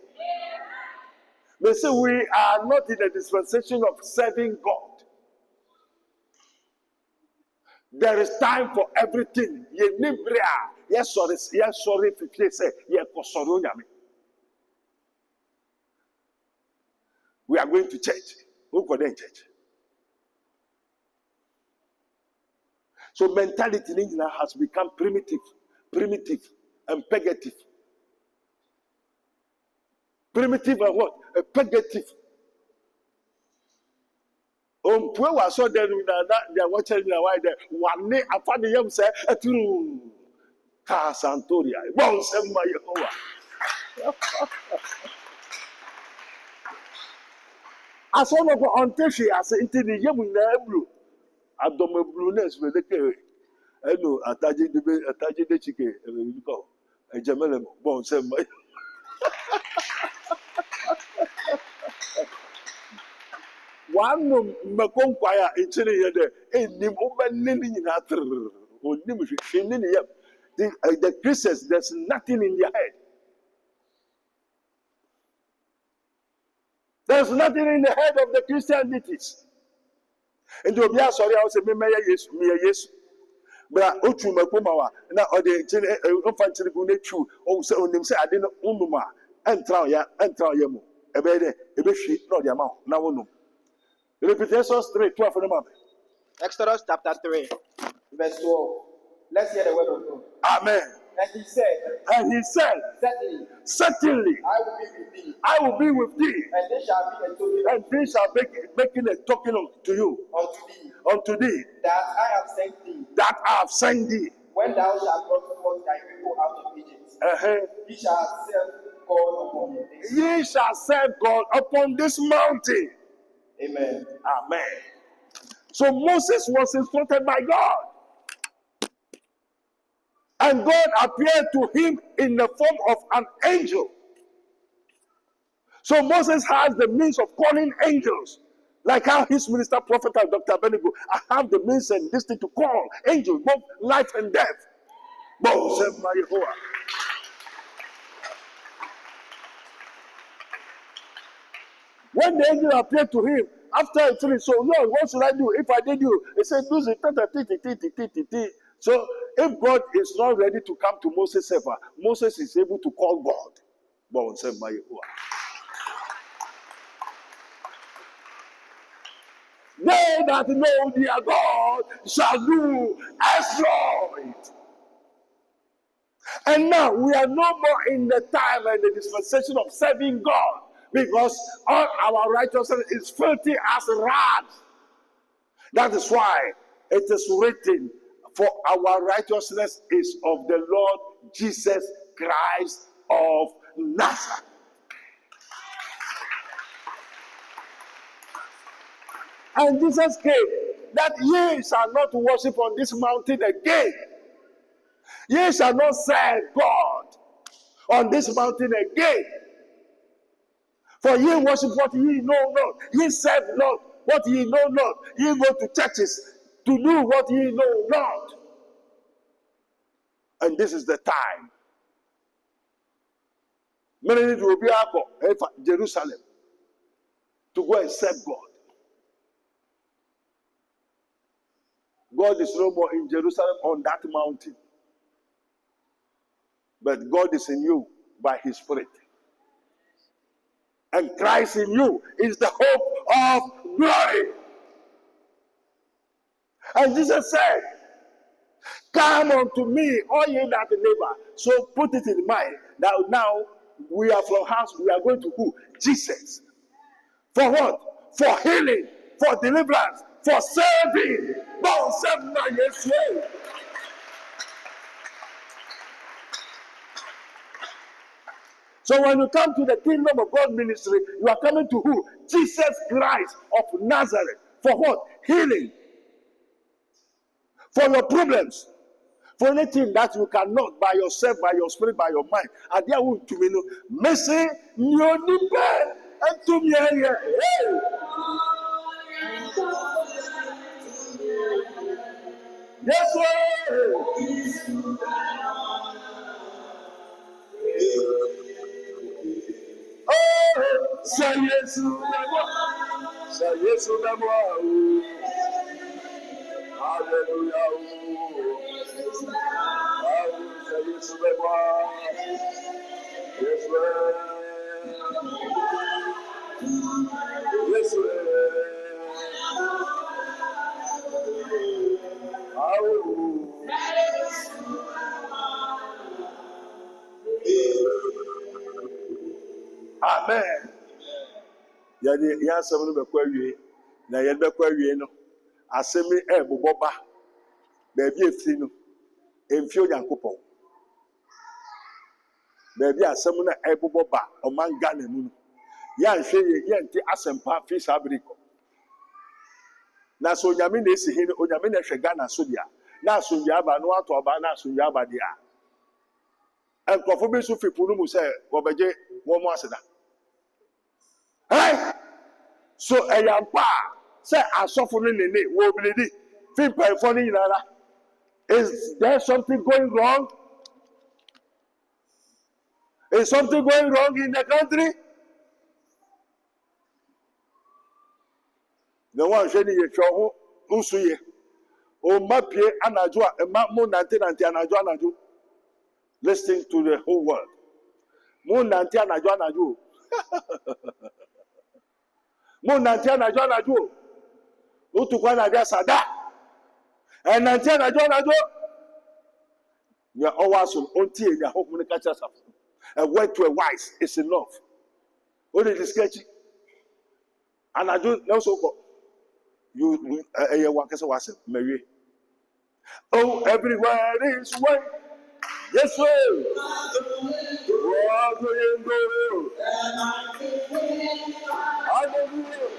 They say we are not in a dispensation of serving God. There is time for everything. Yes, sorry, if you say, we are going to church. Who go in church? So mentality now has become primitive and pegative. Primitive and what? A pegative. Poor was so then they are watching why there. One day I found the young say a true car Santoria. Won't send my Yehovah. As one of on Teshi as into the young blue. Abdomen blueness with the carry. I know attaching the chicken and go. A Jamel won't send my. One Maconquire in Chile, and Nim open in after or Nimish in the Christians, there's nothing in their head. There's nothing in the head of the Christianities. And you'll be sorry, I was a member, yes, but Uchu Makumawa, now or the infantry go true, or so on them say, I didn't Umuma, and try Yamu, a better, a bit not the amount, now no. Repetition 3:12 for the moment. Exodus chapter 3, verse 12. Let's hear the word of God. Amen. And he said, certainly, I will be with thee, and they shall be a token, and they shall making a token unto you, unto thee, that I have sent thee, when thou shalt go brought thy people out of Egypt. Ye shall serve God upon this. Ye shall serve God upon this mountain. Amen. Amen. So Moses was instructed by God. And God appeared to him in the form of an angel. So Moses has the means of calling angels. Like how his minister, prophet, Dr. Abednego, I have the means and this thing to call angels, both life and death. Both serve my Yehovah. When the angel appeared to him, after he finished, so Lord, what should I do? If I did you, he said, do it. So if God is not ready to come to Moses ever, Moses is able to call God. Both serve my Yehovah. They that know their God shall do exploit. And now we are no more in the time and the dispensation of serving God, because all our righteousness is filthy as rags. That is why it is written, for our righteousness is of the Lord Jesus Christ of Nazareth. And Jesus came that ye shall not worship on this mountain again. Ye shall not serve God on this mountain again. For ye worship what ye know not. Ye serve not what ye know not. Ye go to churches to do what ye know not. And this is the time. Many will be up Jerusalem to go and serve God. God is no more in Jerusalem on that mountain. But God is in you by his Spirit. And Christ in you is the hope of glory. And Jesus said, come unto me, all ye that labor. So put it in mind that now we are from house, we are going to who? Jesus. For what? For healing, for deliverance, for serving. So when you come to the kingdom of God ministry, you are coming to who? Jesus Christ of Nazareth. For what? Healing. For your problems. For anything that you cannot by yourself, by your spirit, by your mind. And there will to me mercy, and to me here. Yes, sir. Oh, say yes, say yes, hallelujah. Say yes, yes, yes, amen. Yɛde yɛn asɛm no bɛkɔ awie na yɛde bɛkɔ awie no asɛm yi ɛɛbobɔ ba baabi efiri no emfi Onyankopɔn baabi asɛm no ɛɛbobɔ ba ɔman Ghana mu no yɛanhwɛ yɛ yɛnte asɛmpa fi saa bere kɔ na so Onyame na esi hin Onyame na ɛhwɛ Ghana so deɛ na asomdwe aba no ato ɔba na asomdwe aba deɛ a nkurɔfo bi nso fi po no mu sɛ wɔbɛgye wɔn mo aseda. Hey! So ɛyampa say asɔfo no nene wo bilidi fi mpanyinfoɔ no nyinara. Is there something going wrong? Is something going wrong in the country? The one sheni ye choho usuye. O mapie anajua ema mo nante anajua. Listening to the whole world. Mo nante anajua. Mo nante anajua. Utukwa na dia sada. And nante anajua. You are always on onti and your hope when catch us up. A word to a wise is enough. What is sketchy? And I do know so you work as a was Mary. Oh, everywhere is way. Yes, sir. What do you do? Hallelujah.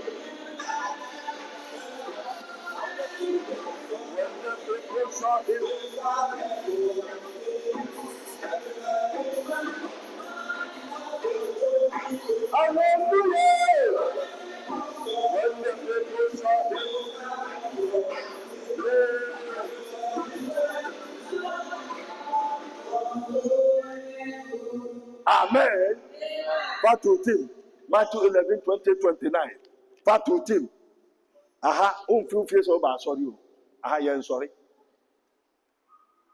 When the people saw him, hallelujah. When the people saw him, amen. Part to him. Matthew 11, 20, 29. Part to him. Aha, few face over, sorry. Aha, yeah, sorry.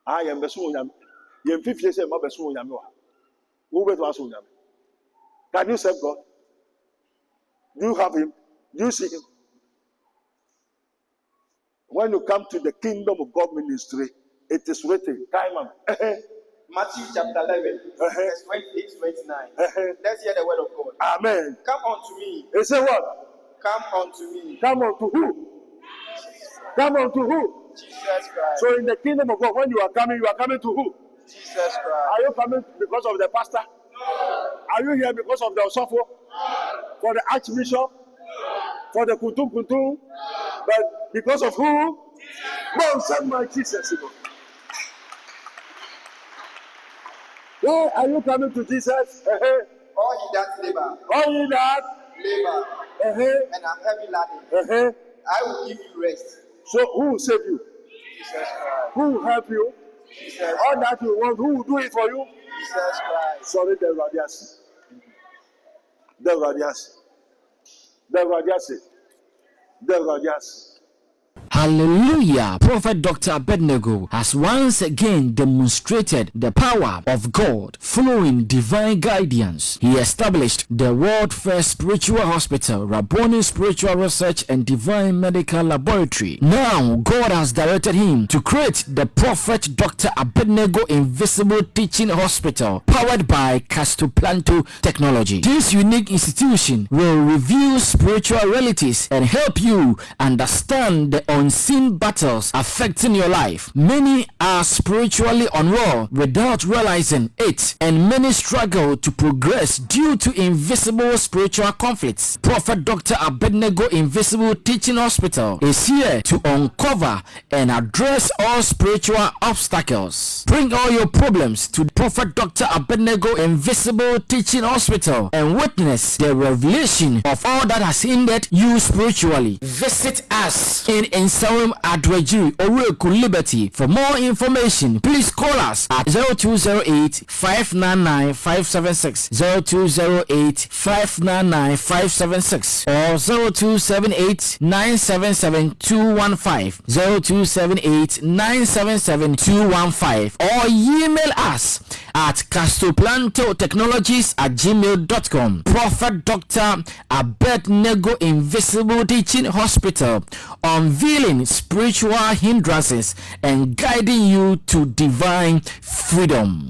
I am the soon. Yen 50 years, my best soon. Who went to us? Can you serve God? Do you have him? Do you see him? When you come to the kingdom of God ministry, it is written. Time on. Matthew chapter 11, verse 28 to 29. Let's hear the word of God. Amen. Come unto me. He said what? Come unto me. Come unto who? Come unto who? Jesus Christ. So in the kingdom of God, when you are coming to who? Jesus Christ. Are you coming because of the pastor? Are you here because of the software? For the archbishop? For the kutum? But because of who? God send my Jesus. Why are you coming to Jesus? All ye that labor. All ye that labor and are heavy laden, I will give you rest. So who will save you? Jesus Christ. Who will help you? Jesus All Christ. that you want, who will do it for you? Jesus Christ. Sorry, the radiasi. The radiasi. The radiasi. The radiasi. Hallelujah. Prophet Dr. Abednego has once again demonstrated the power of God flowing divine guidance. He established the world first spiritual hospital, Rabboni Spiritual Research and Divine Medical Laboratory. Now, God has directed him to create the Prophet Dr. Abednego Invisible Teaching Hospital, powered by Castoplanto Technology. This unique institution will reveal spiritual realities and help you understand the unseen battles affecting your life. Many are spiritually unwell without realizing it, and many struggle to progress due to invisible spiritual conflicts. Prophet Dr. Abednego Invisible Teaching Hospital is here to uncover and address all spiritual obstacles. Bring all your problems to Prophet Dr. Abednego Invisible Teaching Hospital and witness the revelation of all that has hindered you spiritually. Visit us in Nsawam Adwajiri, Oreku Liberty. For more information, please call us at 0208 599 576, 0208 599 576, or 0278 977 215, 0278 977 215, or email us at castoplantotechnologies@gmail.com. Prophet Dr. Abednego Invisible Teaching Hospital, unveiling spiritual hindrances and guiding you to divine freedom.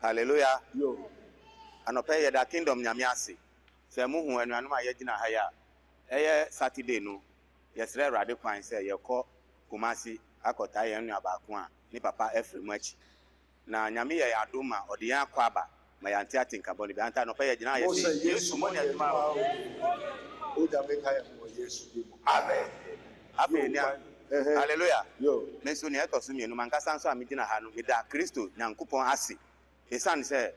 Hallelujah. Yo. Anope ye da kingdom nyamiase. Se mu hu anuanum a yegina ha ya. Eye Saturday no. Yesre rade kwan se ye kọ Kumasi akọta ye nua ba ko a ni papa Efrem achi. Na nyame ye adoma ode yan akọ aba. Ma yante atinka boni bi anta anope ye gina ye se Yesu mo ne aduma o. O da me kai mo Yesu bi mo. Amen. Hallelujah. Yo. Menso ne etoso mienu mankasa nso a megina ha no eda Kristo Nyankopon ase. Esan se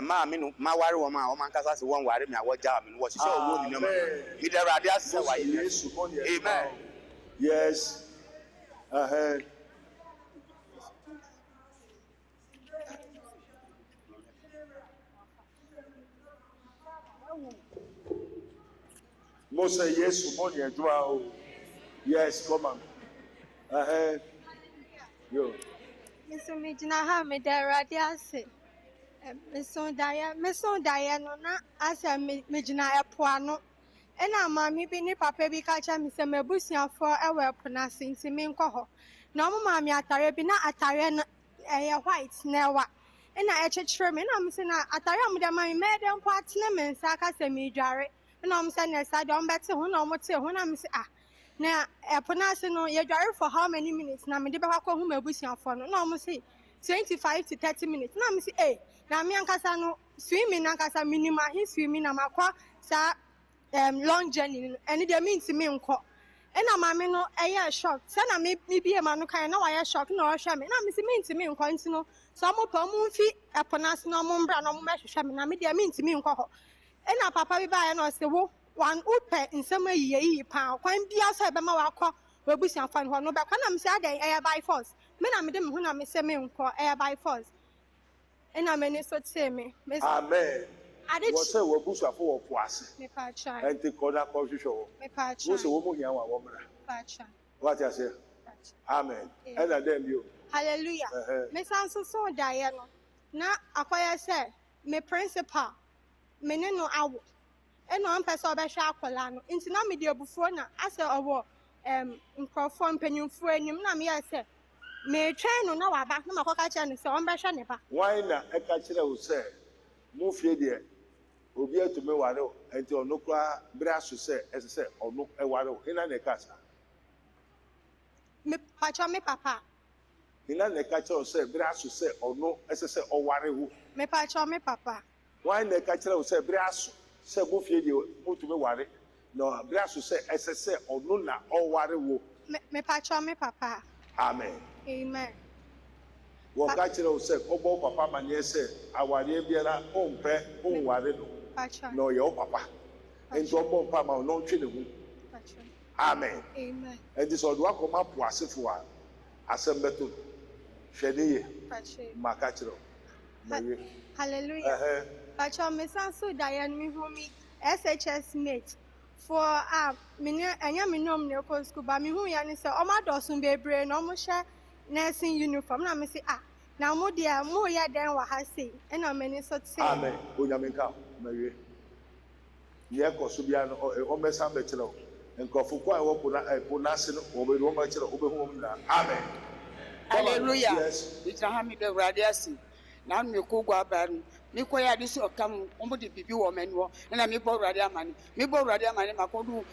ma me no ma ware wo ma o mankasa se won ware me a wogya me no wo hihye owo ni nyoma. Me da rade ase se wa Yesu. Amen. Yes. Mose Yesu mo ne adua o. Yes, come on. Yo. Mr. Mijina me there radiasi. Meso daya no na asa Mijina apoano. Ena mami bi ni papa bi ka cha me se mabusuafo ewe pona sinti me nkọ ho. Na omo mami atare bi na atare na white na ewa. Ena echechire me na me se na atare am de mami me de mpo atene me nsa ka se me dware. Na omo se na sa de omo bete ho na omo te ho na me se na pona no ye dware for how many minutes na me de be kwa hu mabusuafo no. Na omo se 25 to 30 minutes. Na me se na me ankasa no swimming ankasa minimum he swimming na makwa sa long journey and they mean to me nko ena mama no eye shock say na me bie ma no kan na wa shock na o hwe me na me se mean to me nko ntino so mo pa mo mfi eponas no mo mbra no mo mehwehwe me na me de mean to me nko ho ena papa bi ba ya no se wo wan upe nsem ayi pa kwan bia so be ma wa akọ we busia fan ho no be kwa na me se adan eye by force me na me de me ho na me se me nko eye by force ena me ni so tie me Amen. Wọ́n sẹ́ wọ́n bùsùn àfọ wọ́n pọ̀ àṣẹ. Ẹ ti kọ́ náà kọ́ ṣíṣọ́ wọ́n. Wọ́n sẹ́ wọ́n mú ìyàwó àwọn ọmọ rẹ̀. Wọ́n ti àṣẹ. Amen. Ẹ nà dẹ́ mi o. Hallelujah. Me san so so da ye no. Na akwaya sẹ́ me principal me ne no awo. E no ampe sẹ́ obehwe akola no. Nti na me de abufuo na asẹ owo nkrofo mpanyimfo anim na me yẹ sẹ́ me twɛn no na waba na makɔka kyerɛ no sɛ ɔmbɛhwɛ ne ba. Why na ɛka kyerɛ wo sɛ mo fie deɛ obi atumi ware o nti ɔno koraa bere aso sɛ ɛsɛ sɛ ɔno ɛware o hena na ɛka saa. Me patwa me papa. Hena na ɛka kyerɛ wo sɛ bere aso sɛ ɔno ɛsɛ sɛ ɔware wo. Me patwa me papa. Why na ɛka kyerɛ wo sɛ bere aso sɛ mo fie deɛ mo tumi ware na bere aso sɛ ɛsɛ sɛ ɔno na ɔware wo. Me patwa me papa. Amen. Amen. Wɔka kyerɛ wo sɛ ɔbɔ wo papa amanneɛ sɛ awareɛ biara ɔmpɛ ɔnware no na ɔyɛ wo papa nti ɔbɔ mpa ma wo na ɔntwe ne ho. Amen. Amen. Nti sɛ ɔde wakɔma po asefo a asɛm bɛto no hwɛ ne yie ma ka kyerɛ wo ma wie. Hallelujah. Patwa me san so da yɛ no me hu me SHS mate for me anya me nom ne kɔ school ba me hu ya ne sɛ ɔma dɔso bebree na ɔmo hyɛ nursing uniform na me say na mo dia mo ya den wa ha sei e na me ni so tse. Amen. Onyame nka ma wie. Ye kɔ so bia no ɔmɛsan bɛ kyerɛ wo. Nkɔfo kwa ɛwɔ po na ase no wɔbɛ wɔn bɛ kyerɛ wɔbɛ hu na. Amen. Hallelujah. Yes. Ibrahim be wrade ase. Na me ko gwa ba no. Me ko ya de so kam omo de bibi wo mani wo. Na me bo wrade amane. Me bo wrade amane makodu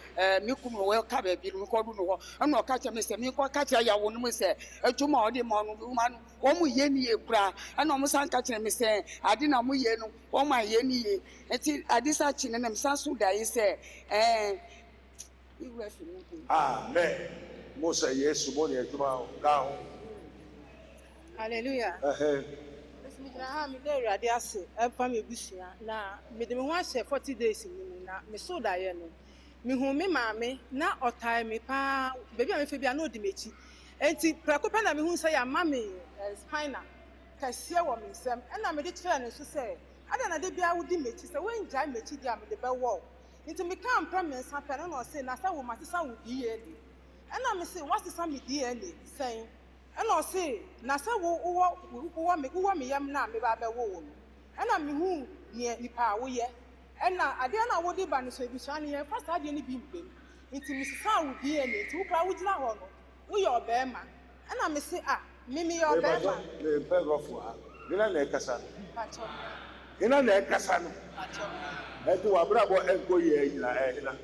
me kum wo ka ba bi me ko du no ho. Na o ka che me se me ko ka che ya wo no me se adwuma o de mo no ma no wo mu ye ni e kura. Na o mo san ka che me se ade na mo ye no wo ma ye ni ye. Enti ade sa chi ne nam san so da yi se Amen. Musa Yesu mo ne adwuma ka ho. Hallelujah. Me dey ready ase emfa me busia na me de me ho ahye 40 days ni na me so da ye no me hu me maame na otai me pa baby a me fe bia na odi mechi enti prako pa na me hu say ya mame spina kase wo me nsem na me de kire no so say ada na de bia wodi mechi say wen jai mechi dia me de be wo enti me kan pra me nsa pa na say na sa wo ma sesa wo DNA na me say what is some DNA say and I say, Nasa wo me yam na me ba be wo. And I me hu near nipa wo ye. And na ade na wo de ba no so ebusua ne first ade ni bi mbe. Nti Mrs. San wo bi ene ti wo pra wo gina ho no. Wo ye obema. And I me say me ye obema. Me pe rofo ha. Dina na ekasa. Hina na ekasa no. Etu wabrabo enko ye nyina hina.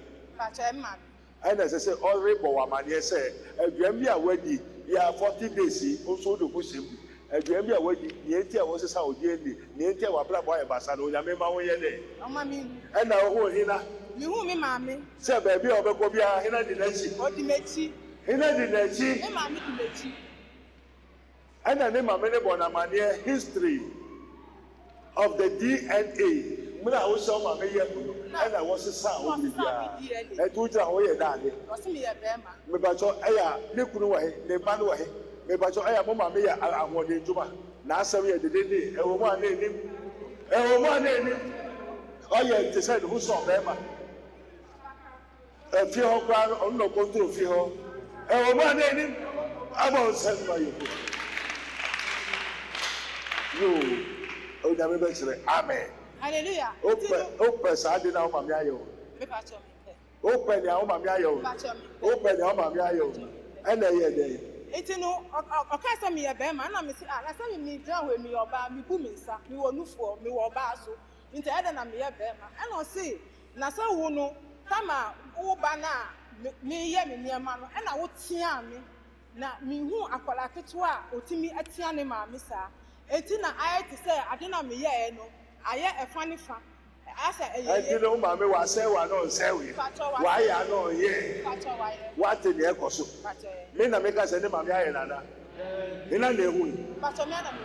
Ana say already bo amane say aduam bi a wadi ya 40 days also do kusim. Aduam bi a wadi ye ntia wo sesa odi eni, ye ntia wabrabo ya basa no nyame ma wo ye ne. Mama mi. Ana wo hina. Mi hu mi maame. Say ba bi obekọ bia hina di nachi. Odi mechi. Hina di nachi. Mi maame di mechi. Ana ne maame ne bo na amane history of the DNA. Muna wo so maame ye no. Ana wo sesa wo bia. Etu jira wo ye daade. Osi mi ye bema. Me ba cho aya ne kunu wa he, ne ba no wa he. Me ba cho aya mo maame ya ahode njuma. Na asem ye dedede e wo mo ana enim. E wo mo ana enim. Oye te say no so bema. E fi ho kwa on no control fi ho. E wo mo ana enim. Aba sen ba yo. Yo. O da me be sire. Amen. Hallelujah. Open sa de na o maame ayo. Me pa cho me. Open ya o maame ayo. Open ya o maame ayo. Ena ye de. Enti no okasa me ye bema na me say na say me dra ho me oba me bu me nsa me wo nufuo me wo oba so nti eda na me ye bema ena o say na say wo no kama wo ba na me ye me niema no ena wo tia me na me hu akwala keto a otimi atia ne ma me sa enti na aye ti say ade na me ye no aye efa ne fa asa eye enti no maame wa say wa no say we wa ya no ye wa te ne ekoso me na me ka say ne maame aye nana ina na ehu pato me na me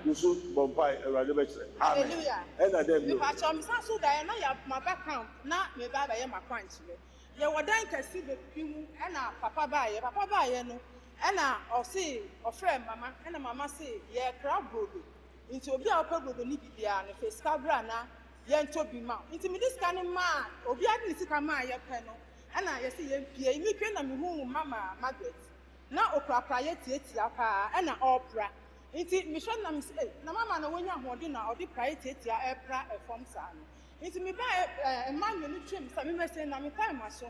yusu bompai erade be kire amen ena dem me pato me sa so da na ya ma background na me ba ye ma kwanchire ye wodan kasi be pimu ena papa ba ye no ena o say o friend mama ena mama say ye crab brodo nti obi a opa brodo ni bibia no face cabra na ye ntobi ma nti me dis kan ma obi ade ni sika ma ye pe no ena ye say ye pie mi twa na me hu mama Margaret na okra ye tietia pa ena opra nti me hwe na me say na mama na wonya hode na odi pra ye tietia epra efom sa no nti me ba ma me no twem sa me me say na me pa ma so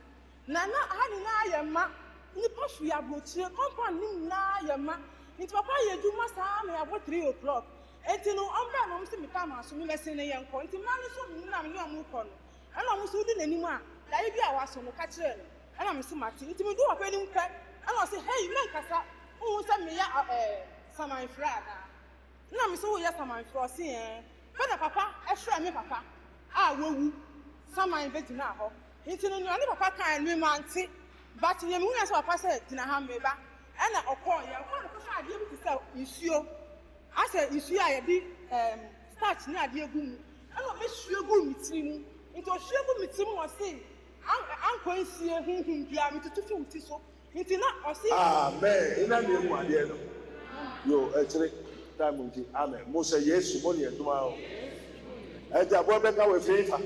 na ani na ye ma ni pa hwe abrochire compound ni na ye ma nti papa ye duma sa me abo 3 o'clock enti no ombra no mse me pa ma so me me say na ye nko nti ma no so me na me amu ko no ana mo so di nanim a da ye bi a waso no ka kire no ana me so mate nti me du opa ni mpa ana say hey man kasa who say me ya saman fra na me so wo ya saman fra se na papa e fra me papa a wawu saman be dina ho nti no ani papa kan me mante but ye me hu na so papa say dina ha me ba ana okon ya okon ko fa ade bi say isuo asa isuo a ye di starch na ade egu mu ana me suo gu mi tiri mu nti o suo gu mi tiri mu o say an sie hunhun bia me tutu fi uti so nti na o say amen ina me mu ade no yo etire time nti amen mo say yesu mo ne eduma o eja bo be ka we fifa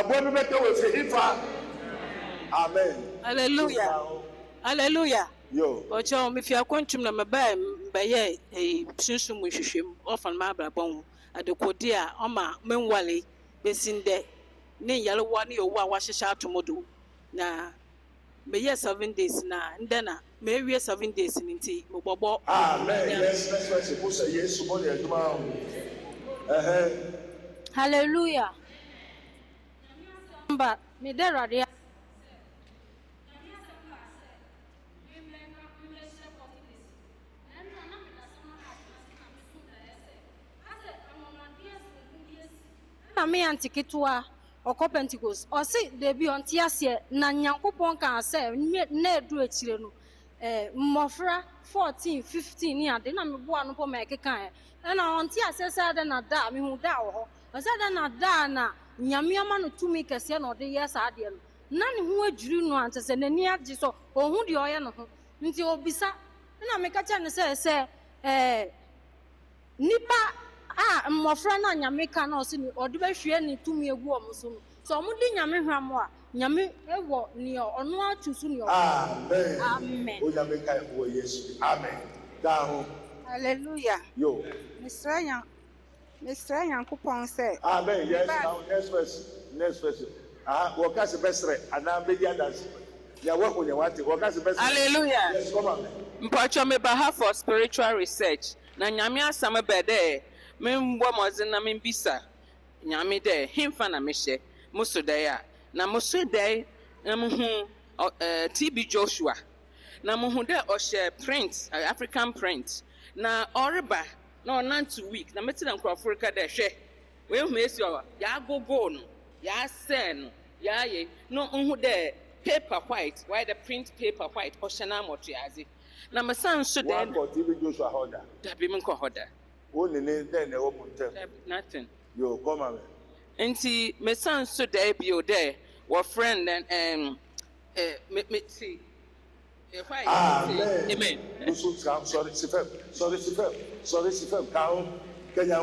bo be ka we fifa amen hallelujah hallelujah yo ocho me fi akwantum na meba ye sunsun mu hwehwem ofan ma abrabon adekodi a oma menwale besinde ne yalewa ne owo a wahyehyɛ atomodo na me ye 7 days na ndana me wie 7 days nti me bobo amen yes mo say yesu mo ne eduma o Hallelujah. Mba me de radio na me antikitwa okọ Pentecost o si de bi on tiase na nyankopon kan se na edu ekire no mmofra 14 15 ni ade na me boa no po ma kekan na on tiase se ade na da me hu da wo ho se ade na da na nyame ama no tumi kese na ode yes ade no na ne hu adwiri no ante se nani age so ohun de oye no ho nti obisa na me ka cha ne se nipa mmofra na nyame ka na osi ni ode ba hwie ni tumi egu omo so no so omo di nyame hwam a nyame ewo ni ono atusu ni amen amen o nyame kai wo yesu amen da ho Hallelujah. yo Mr. Yankopon say amen yes now next verse wo ka se besre ana be dia dance ya wo ko ne wate wo ka se besre hallelujah yes come on mpacho me ba for spiritual research na nyame asam be de Membwa Mozina Mimbisa, Yami de, him fana meshe, Musodaya, Namusoday, Namuhu, TB Joshua, Namuhude Oshe print, African print, na Oriba, no 9 week, na Metin Africa de she, we miss your Yago Gon, Ya Sen, Ya ye, no Unhude, paper white, why the print paper white, Oshana Motriazi. Na my son should then TV Joshua Hoda. Dabimko Hoda. Only then the open Nothing. You come on. Nti my son stood there be there, were friend and me see. Amen. Sorry, Sifem. Cow, Kenya.